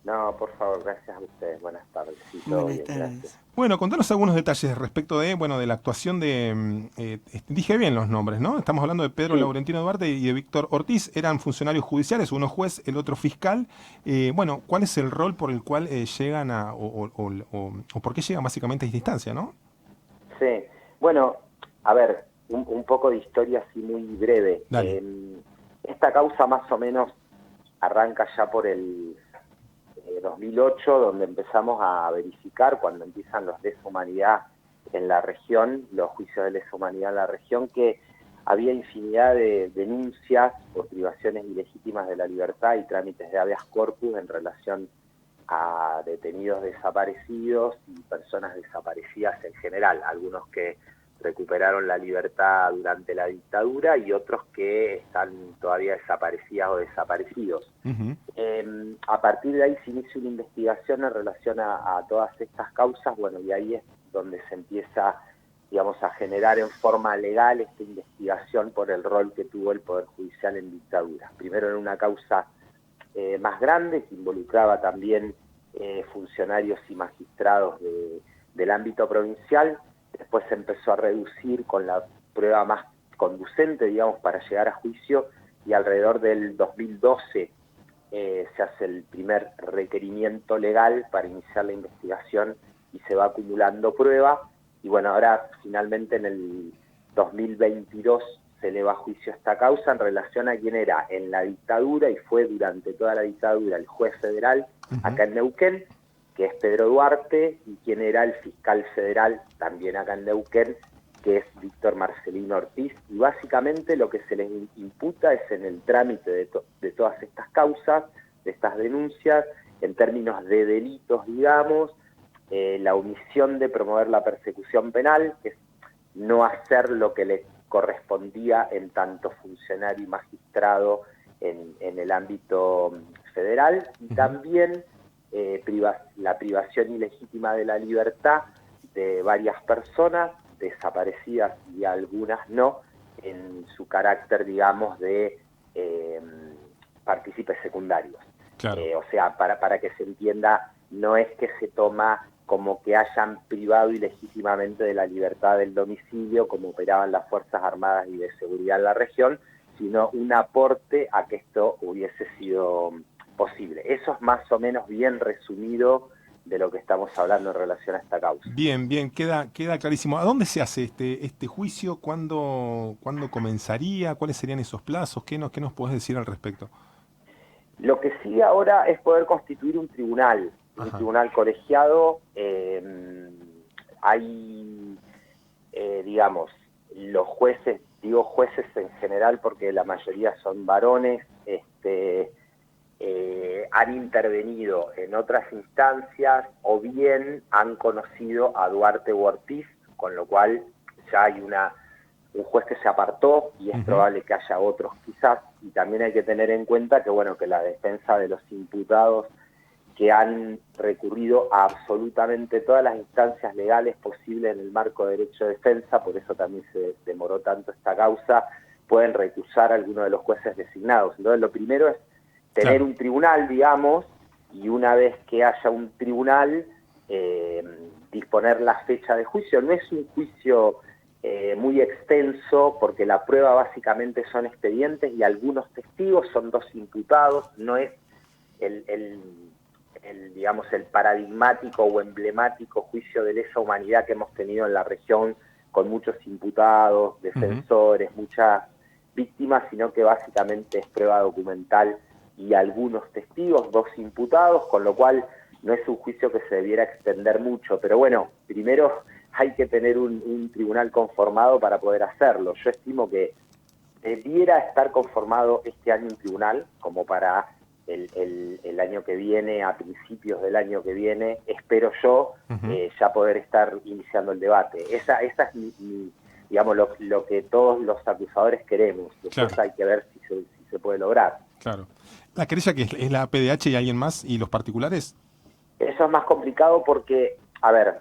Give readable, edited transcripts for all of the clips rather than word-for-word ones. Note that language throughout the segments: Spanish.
No, por favor, gracias a ustedes. Buenas tardes. Sí, todo Buenas bien, gracias. tardes. Bueno, contanos algunos detalles respecto de, bueno, de la actuación de, dije bien los nombres, ¿no? Estamos hablando de Pedro Sí, Laurentino Duarte y de Víctor Ortiz, eran funcionarios judiciales, uno juez, el otro fiscal. Bueno, ¿cuál es el rol por el cual llegan a, o por qué llegan básicamente a esta instancia, ¿no? sí. Bueno, a ver, un poco de historia así muy breve. Dale. Esta causa más o menos arranca ya por el 2008, donde empezamos a verificar, cuando empiezan los lesa humanidad en la región, los juicios de lesa humanidad en la región, que había infinidad de denuncias por privaciones ilegítimas de la libertad y trámites de habeas corpus en relación a detenidos desaparecidos y personas desaparecidas en general, algunos que recuperaron la libertad durante la dictadura y otros que están todavía desaparecidas o desaparecidos. Ujú. A partir de ahí se inicia una investigación en relación a todas estas causas, bueno, y ahí es donde se empieza, digamos, a generar en forma legal esta investigación por el rol que tuvo el Poder Judicial en dictadura. Primero en una causa más grande que involucraba también funcionarios y magistrados del ámbito provincial, después se empezó a reducir con la prueba más conducente, digamos, para llegar a juicio, y alrededor del 2012 se hace el primer requerimiento legal para iniciar la investigación y se va acumulando prueba, y bueno, ahora finalmente en el 2022 se eleva a juicio esta causa en relación a quién era en la dictadura y fue durante toda la dictadura el juez federal Ujú. acá en Neuquén, que es Pedro Duarte, y quién era el fiscal federal también acá en Neuquén, que es Víctor Marcelino Ortiz, y básicamente lo que se les imputa es en el trámite de todas estas causas, de estas denuncias, en términos de delitos, digamos, la omisión de promover la persecución penal, que es no hacer lo que le correspondía en tanto funcionario y magistrado en el ámbito federal, y Ujú. también la privación ilegítima de la libertad de varias personas, desaparecidas y algunas no, en su carácter, digamos, de eh, partícipes secundarios. Claro. O sea, para que se entienda, no es que se toma como que hayan privado ilegítimamente de la libertad del domicilio, como operaban las Fuerzas Armadas y de Seguridad en la región, sino un aporte a que esto hubiese sido posible. Eso es más o menos bien resumido de lo que estamos hablando en relación a esta causa. Bien, bien, queda clarísimo. ¿A dónde se hace este juicio? ¿Cuándo comenzaría? ¿Cuáles serían esos plazos? Qué nos podés decir al respecto? Lo que sigue ahora es poder constituir un Ajá. tribunal colegiado. Hay, digamos, los jueces, digo jueces en general porque la mayoría son varones, han intervenido en otras instancias o bien han conocido a Duarte u Ortiz, con lo cual ya hay un juez que se apartó y es Ujú. probable que haya otros quizás, y también hay que tener en cuenta que, bueno, que la defensa de los imputados que han recurrido a absolutamente todas las instancias legales posibles en el marco de derecho de defensa, por eso también se demoró tanto esta causa, pueden recusar a alguno de los jueces designados. Entonces, lo primero es tener Claro. un tribunal, digamos, y una vez que haya un tribunal, eh, disponer la fecha de juicio. No es un juicio muy extenso, porque la prueba básicamente son expedientes y algunos testigos, son dos imputados, no es el, el, digamos, el paradigmático o emblemático juicio de lesa humanidad que hemos tenido en la región, con muchos imputados, Ujú. defensores, muchas víctimas, sino que básicamente es prueba documental y algunos testigos, dos imputados, con lo cual no es un juicio que se debiera extender mucho. Pero bueno, primero hay que tener un tribunal conformado para poder hacerlo. Yo estimo que debiera estar conformado este año un tribunal, como para el año que viene, a principios del año que viene, espero yo, Ujú. ya poder estar iniciando el debate. Esa es digamos, lo que todos los acusadores queremos. Claro, Después hay que ver si se puede lograr. claro. ¿La querella que es la PDH y alguien más y los particulares? Eso es más complicado porque, a ver,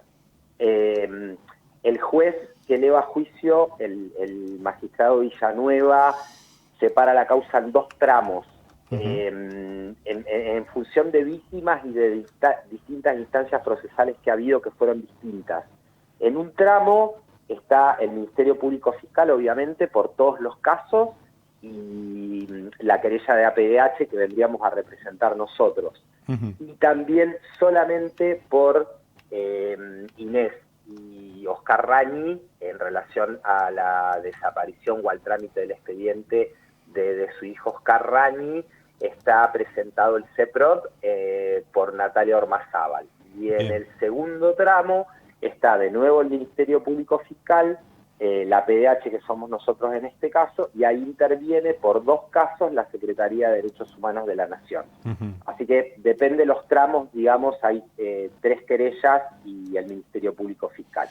eh, el juez que eleva a juicio, el magistrado Villanueva, separa la causa en dos tramos. Ujú. en función de víctimas y de distintas instancias procesales que ha habido que fueron distintas. En un tramo está el Ministerio Público Fiscal, obviamente, por todos los casos, y la querella de APDH que vendríamos a representar nosotros. Ujú. Y también solamente por Inés y Oscar Rañi en relación a la desaparición o al trámite del expediente de su hijo Oscar Rañi, está presentado el CEPROD por Natalia Ormazábal. Y en Bien. el segundo tramo está de nuevo el Ministerio Público Fiscal, la PDH, que somos nosotros en este caso, y ahí interviene por 2 casos la Secretaría de Derechos Humanos de la Nación. Ujú. Así que depende de los tramos, digamos, hay 3 querellas y el Ministerio Público Fiscal.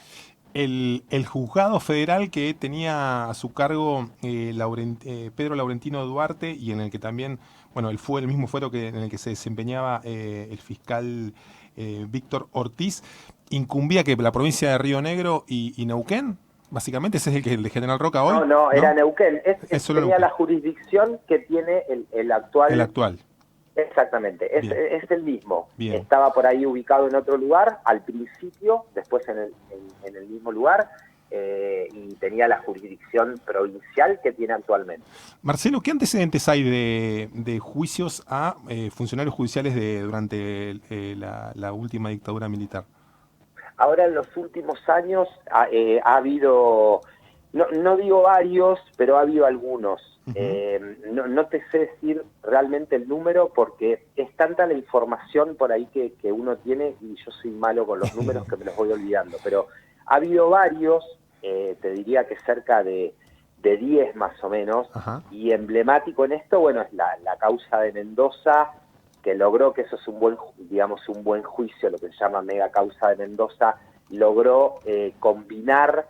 El juzgado federal que tenía a su cargo Pedro Laurentino Duarte y en el que también, bueno, él fue el mismo fuero en el que se desempeñaba el fiscal Víctor Ortiz, incumbía que la provincia de Río Negro y Neuquén, básicamente ese es el de General Roca hoy, No, era ¿no? Neuquén. Es solo Tenía Neuquén, la jurisdicción que tiene el el actual. actual. Exactamente, Bien, es el mismo. bien. Estaba por ahí ubicado en otro lugar, al principio, después en el mismo lugar, y tenía la jurisdicción provincial que tiene actualmente. Marcelo, ¿qué antecedentes hay de juicios a funcionarios judiciales durante la última dictadura militar? Ahora en los últimos años ha habido, no digo varios, pero ha habido algunos. Ujú. No te sé decir realmente el número porque es tanta la información por ahí que uno tiene, y yo soy malo con los números que me los voy olvidando, pero ha habido varios, te diría que cerca de 10 más o menos, Ajá. y emblemático en esto, bueno, es la causa de Mendoza, que logró, que eso es un buen juicio, lo que se llama mega causa de Mendoza, logró combinar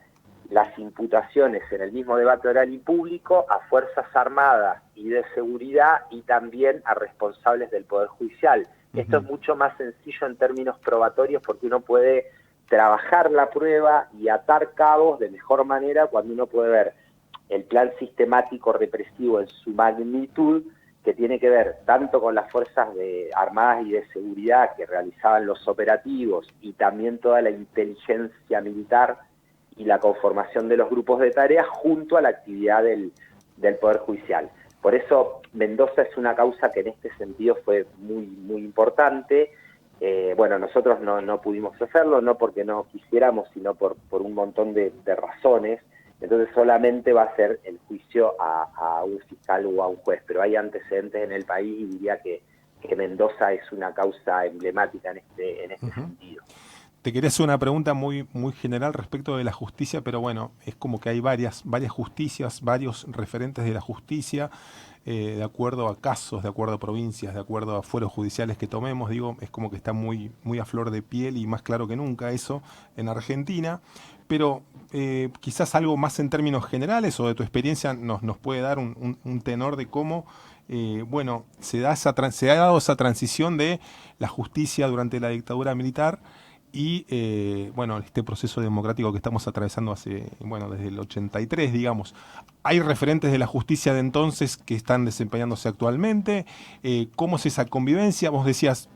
las imputaciones en el mismo debate oral y público a Fuerzas Armadas y de Seguridad y también a responsables del Poder Judicial. Esto es Ujú. mucho más sencillo en términos probatorios porque uno puede trabajar la prueba y atar cabos de mejor manera cuando uno puede ver el plan sistemático represivo en su magnitud, que tiene que ver tanto con las fuerzas armadas y de seguridad que realizaban los operativos y también toda la inteligencia militar y la conformación de los grupos de tareas junto a la actividad del Poder Judicial. Por eso Mendoza es una causa que en este sentido fue muy, muy importante. Bueno, nosotros no pudimos hacerlo, no porque no quisiéramos, sino por un montón de razones. Entonces solamente va a ser el juicio a un fiscal o a un juez, pero hay antecedentes en el país y diría que Mendoza es una causa emblemática en este Ujú. sentido. Te quería hacer una pregunta muy, muy general respecto de la justicia, pero bueno, es como que hay varias justicias, varios referentes de la justicia, de acuerdo a casos, de acuerdo a provincias, de acuerdo a fueros judiciales que tomemos, digo, es como que está muy, muy a flor de piel y más claro que nunca eso en Argentina, pero quizás algo más en términos generales o de tu experiencia nos puede dar un tenor de cómo bueno, se ha dado esa transición de la justicia durante la dictadura militar y bueno, este proceso democrático que estamos atravesando bueno, desde el 83, digamos. Hay referentes de la justicia de entonces que están desempeñándose actualmente. ¿Cómo es esa convivencia? Vos decías,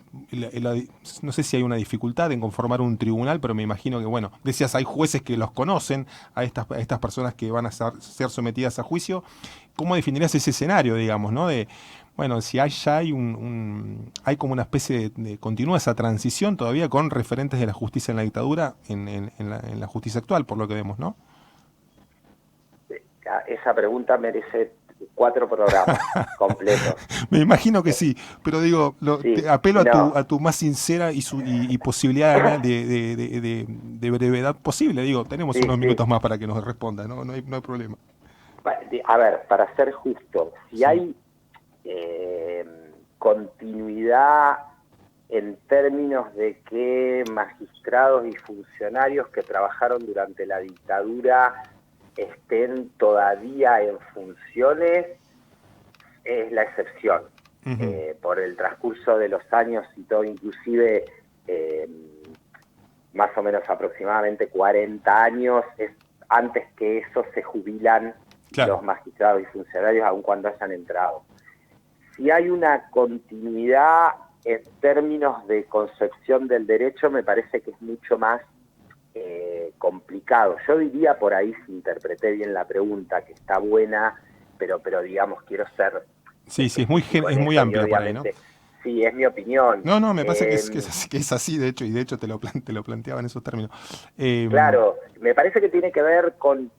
no sé si hay una dificultad en conformar un tribunal, pero me imagino que, bueno, decías, hay jueces que los conocen, a estas personas que van a ser sometidas a juicio. ¿Cómo definirías ese escenario, digamos, ¿no? Bueno, si hay como una especie continúa esa transición todavía con referentes de la justicia en la dictadura en la justicia actual, por lo que vemos, ¿no? Esa pregunta merece 4 programas completos. Me imagino que sí, pero digo, Sí, apelo no. a tu más sincera y posibilidad de brevedad posible. Digo, tenemos Sí, unos sí. minutos más para que nos responda, ¿no? No hay problema. A ver, para ser justo, si Sí. hay continuidad en términos de que magistrados y funcionarios que trabajaron durante la dictadura estén todavía en funciones, es la excepción. Ujú. Por el transcurso de los años y todo, inclusive eh, más o menos aproximadamente 40 años, antes que eso se jubilan Claro. los magistrados y funcionarios, aun cuando hayan entrado. si hay una continuidad en términos de concepción del derecho, me parece que es mucho más complicado. Yo diría por ahí, si interpreté bien la pregunta, que está buena, pero digamos, quiero ser Sí, sí, específico en es muy eso y amplia por ahí, ¿no? obviamente, sí, es mi opinión. No, no, me parece que es así, de hecho, y de hecho te lo planteaba en esos términos. Eh, Claro, me parece que tiene que ver con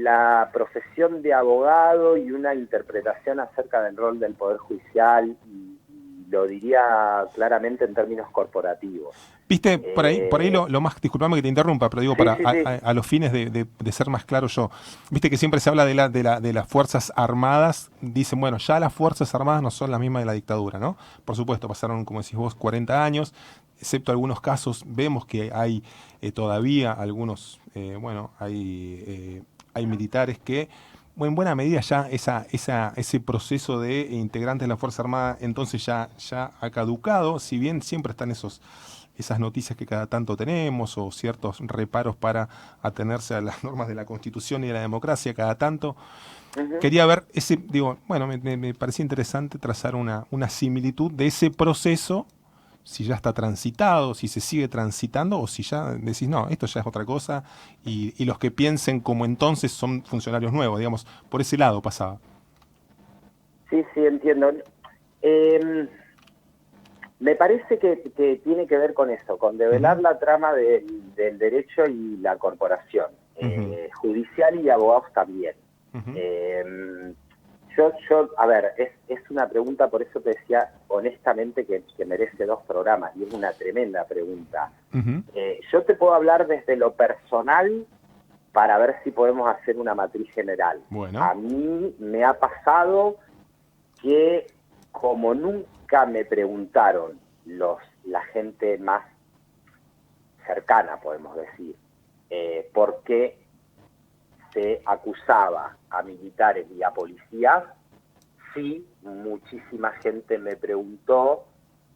la profesión de abogado y una interpretación acerca del rol del Poder Judicial, y lo diría claramente en términos corporativos. Viste, por ahí Eh, lo más, disculpame que te interrumpa, pero digo, sí, para sí, sí. a los fines de ser más claro yo, viste que siempre se habla de las Fuerzas Armadas, dicen, bueno, ya las Fuerzas Armadas no son las mismas de la dictadura, ¿no? Por supuesto, pasaron, como decís vos, 40 años, excepto algunos casos, vemos que hay todavía algunos, hay militares que, en buena medida ya ese proceso de integrantes de la Fuerza Armada entonces ya ha caducado, si bien siempre están esas noticias que cada tanto tenemos o ciertos reparos para atenerse a las normas de la Constitución y de la democracia cada tanto. Ujú. Quería ver digo, bueno, me parecía interesante trazar una similitud de ese proceso, si ya está transitado, si se sigue transitando o si ya decís, no, esto ya es otra cosa y los que piensen como entonces son funcionarios nuevos, digamos, por ese lado pasaba. Sí, sí, entiendo. Eh, Me parece que tiene que ver con eso, con develar Ujú, la trama del derecho y la corporación, ujú, judicial y abogados también. ujú, Eh, a ver, es una pregunta, por eso te decía honestamente que merece 2 programas, y es una tremenda pregunta. ujú. Yo te puedo hablar desde lo personal para ver si podemos hacer una matriz general. Bueno, A mí me ha pasado que, como nunca me preguntaron la gente más cercana, podemos decir, por qué se acusaba a militares y a policías, sí, muchísima gente me preguntó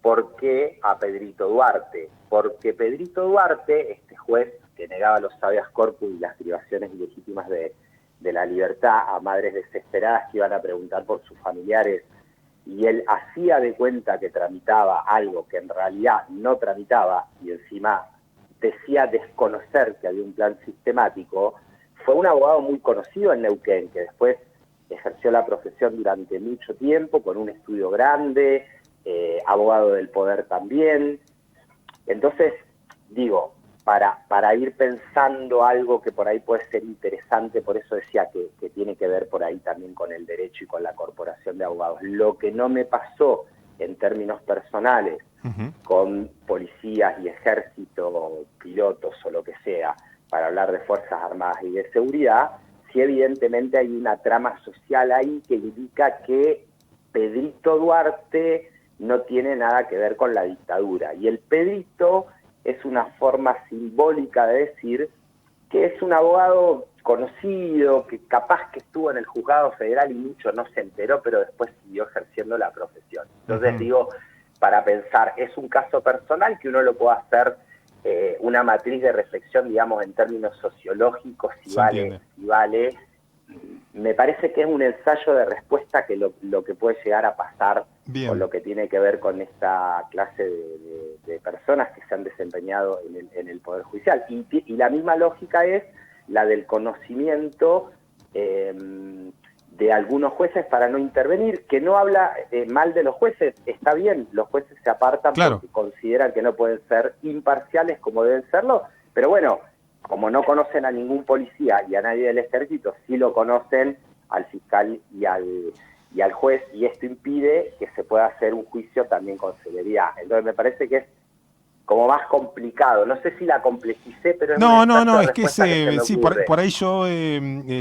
por qué a Pedrito Duarte. Porque Pedrito Duarte, este juez que negaba los habeas corpus y las privaciones ilegítimas de la libertad a madres desesperadas que iban a preguntar por sus familiares, y él hacía de cuenta que tramitaba algo que en realidad no tramitaba, y encima decía desconocer que había un plan sistemático. Fue un abogado muy conocido en Neuquén, que después ejerció la profesión durante mucho tiempo, con un estudio grande, abogado del poder también. Entonces, digo, para ir pensando algo que por ahí puede ser interesante, por eso decía que tiene que ver por ahí también con el derecho y con la corporación de abogados. Lo que no me pasó en términos personales ujú, con policías y ejército, pilotos o lo que sea, para hablar de Fuerzas Armadas y de seguridad, sí evidentemente hay una trama social ahí que indica que Pedrito Duarte no tiene nada que ver con la dictadura. Y el Pedrito es una forma simbólica de decir que es un abogado conocido, que capaz que estuvo en el juzgado federal y mucho no se enteró, pero después siguió ejerciendo la profesión. Entonces ujú. digo, para pensar, es un caso personal que uno lo puede hacer una matriz de reflexión, digamos, en términos sociológicos, Se entiende. si vale. Me parece que es un ensayo de respuesta que lo que puede llegar a pasar con Bien. lo que tiene que ver con esta clase de personas que se han desempeñado en el Poder Judicial. Y la misma lógica es la del conocimiento de algunos jueces para no intervenir, que no habla mal de los jueces, está bien, los jueces se apartan Claro. porque consideran que no pueden ser imparciales como deben serlo, pero bueno, como no conocen a ningún policía y a nadie del ejército, sí lo conocen al fiscal y al juez, y esto impide que se pueda hacer un juicio también con celeridad. Entonces me parece que es como más complicado. No sé si la complejicé, pero es un No, no, ensayo no, de es que respuesta que se me sí, ocurre. por ahí yo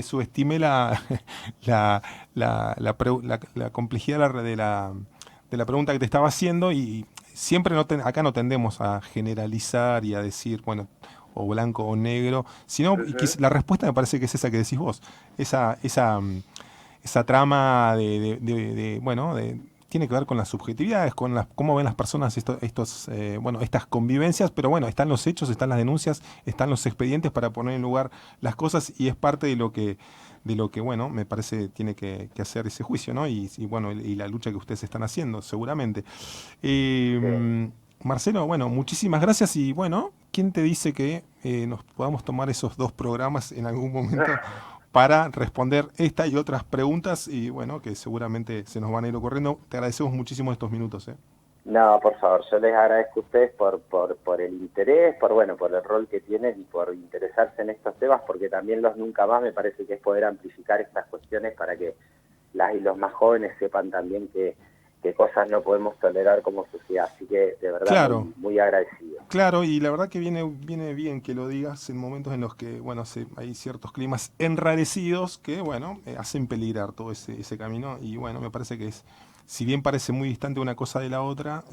subestimé la, la complejidad de la pregunta que te estaba haciendo y siempre acá no tendemos a generalizar y a decir, bueno, o blanco o negro, sino y Ujú. la respuesta me parece que es esa que decís vos, esa trama bueno, tiene que ver con las subjetividades, con cómo ven las personas bueno, estas convivencias, pero bueno, están los hechos, están las denuncias, están los expedientes para poner en lugar las cosas y es parte de lo que bueno, me parece tiene que hacer ese juicio, ¿no? Y bueno, y la lucha que ustedes están haciendo, seguramente. Sí. Marcelo, bueno, muchísimas gracias y bueno, ¿quién te dice que nos podamos tomar esos 2 programas en algún momento para responder esta y otras preguntas y bueno, que seguramente se nos van a ir ocurriendo? Te agradecemos muchísimo estos minutos, ¿eh? No, por favor, yo les agradezco a ustedes por el interés, bueno, por el rol que tienen y por interesarse en estos temas, porque también los nunca más me parece que es poder amplificar estas cuestiones para que las y los más jóvenes sepan también qué cosas no podemos tolerar como sociedad. Así que de verdad Claro, muy agradecido. claro, y la verdad que viene bien que lo digas en momentos en los que, bueno, hay ciertos climas enrarecidos que, bueno, hacen peligrar todo ese camino y, bueno, me parece que si bien parece muy distante una cosa de la otra,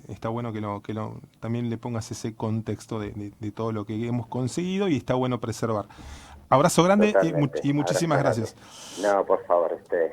está bueno que también le pongas ese contexto de todo lo que hemos conseguido y está bueno preservar. Abrazo grande Totalmente. y muchísimas Abrazo grande. gracias. No, por favor, ustedes.